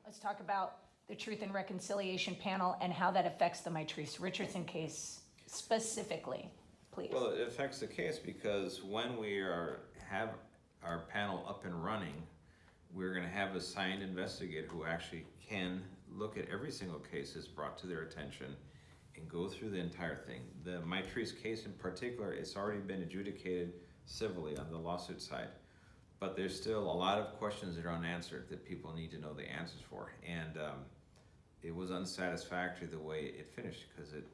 Let's talk about the Truth and Reconciliation Panel and how that affects the Mitrice Richardson case specifically, please. Well, it affects the case because when we have our panel up and running, we're going to have a signed investigator who actually can look at every single case that's brought to their attention and go through the entire thing. The Mitrice case in particular, it's already been adjudicated civilly on the lawsuit side, but there's still a lot of questions that are unanswered that people need to know the answers for. And it was unsatisfactory the way it finished because it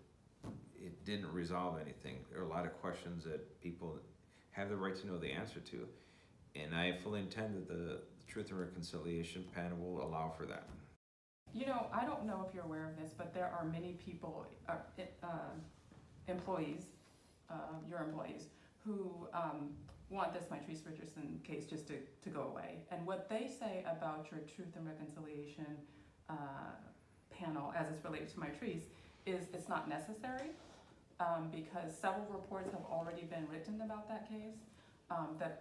didn't resolve anything. There are a lot of questions that people have the right to know the answer to. And I fully intend that the Truth and Reconciliation Panel will allow for that. You know, I don't know if you're aware of this, but there are many people, employees, your employees, who want this Mitrice Richardson case just to go away. And what they say about your Truth and Reconciliation panel as it's related to Mitrice is it's not necessary because several reports have already been written about that case,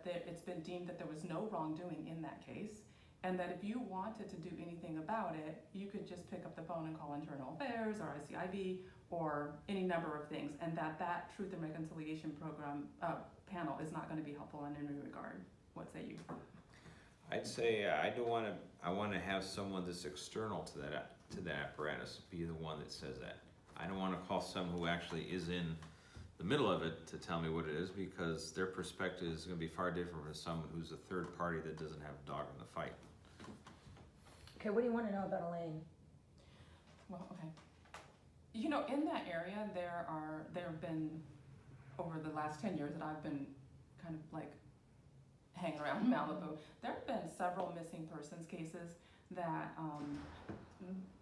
it's been deemed that there was no wrongdoing in that case, and that if you wanted to do anything about it, you could just pick up the phone and call Internal Affairs or ICIB or any number of things, and that Truth and Reconciliation program panel is not going to be helpful in any regard. What say you? I'd say I want to have someone that's external to that apparatus be the one that says that. I don't want to call someone who actually is in the middle of it to tell me what it is, because their perspective is going to be far different from someone who's a third party that doesn't have a dog in the fight. Okay, what do you want to know about Elaine? Well, okay. You know, in that area, there have been, over the last 10 years that I've been kind of like hanging around Malibu, there have been several missing persons cases that,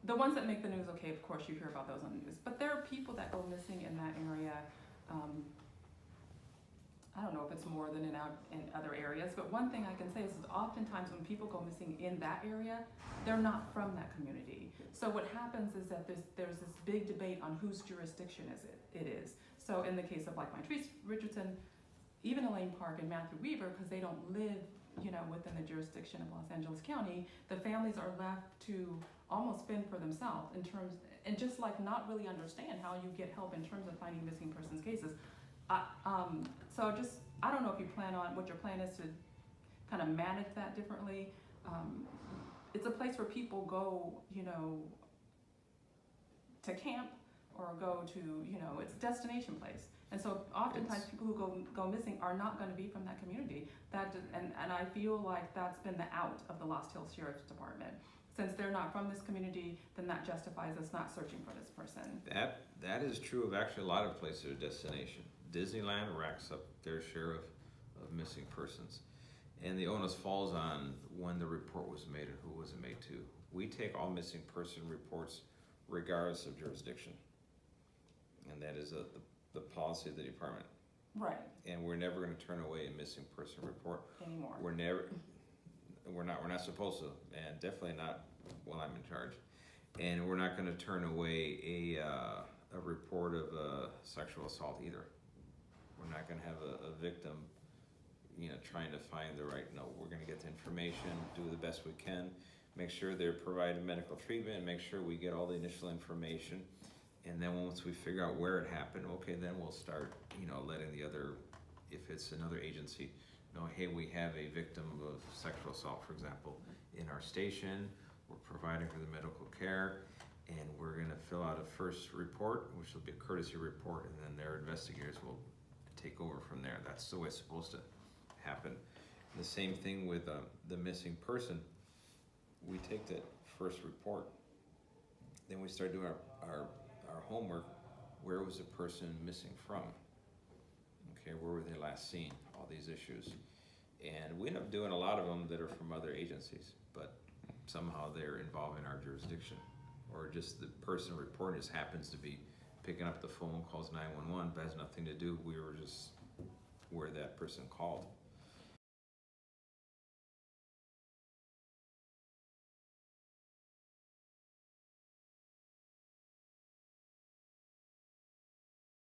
the ones that make the news, okay, of course you hear about those on the news, but there are people that go missing in that area. I don't know if it's more than in other areas, but one thing I can say is oftentimes when people go missing in that area, they're not from that community. So what happens is that there's this big debate on whose jurisdiction it is. So in the case of like Mitrice Richardson, even Elaine Park and Matthew Weaver, because they don't live, you know, within the jurisdiction of Los Angeles County, the families are left to almost fend for themselves in terms, and just like not really understand how you get help in terms of finding missing persons cases. So just, I don't know if you plan on, what your plan is to kind of manage that differently. It's a place where people go, you know, to camp or go to, you know, it's a destination place. And so oftentimes people who go missing are not going to be from that community. And I feel like that's been the out of the Lost Hills Sheriff's Department. Since they're not from this community, then that justifies us not searching for this person. That is true of actually a lot of places of destination. Disneyland racks up their share of missing persons. And the onus falls on when the report was made and who was it made to. We take all missing person reports regardless of jurisdiction. And that is the policy of the department. Right. And we're never going to turn away a missing person report. Anymore. We're not supposed to, and definitely not while I'm in charge. And we're not going to turn away a report of sexual assault either. We're not going to have a victim, you know, trying to find the right. No, we're going to get the information, do the best we can, make sure they're provided medical treatment, and make sure we get all the initial information. And then once we figure out where it happened, okay, then we'll start, you know, letting the other, if it's another agency, know, hey, we have a victim of sexual assault, for example, in our station. We're providing her the medical care, and we're going to fill out a first report, which will be a courtesy report, and then their investigators will take over from there. That's the way it's supposed to happen. The same thing with the missing person. We take that first report, then we start doing our homework. Where was the person missing from? Okay, where were they last seen? All these issues. And we end up doing a lot of them that are from other agencies, but somehow they're involved in our jurisdiction. Or just the person reporting just happens to be picking up the phone, calls 911, but has nothing to do. We were just where that person called.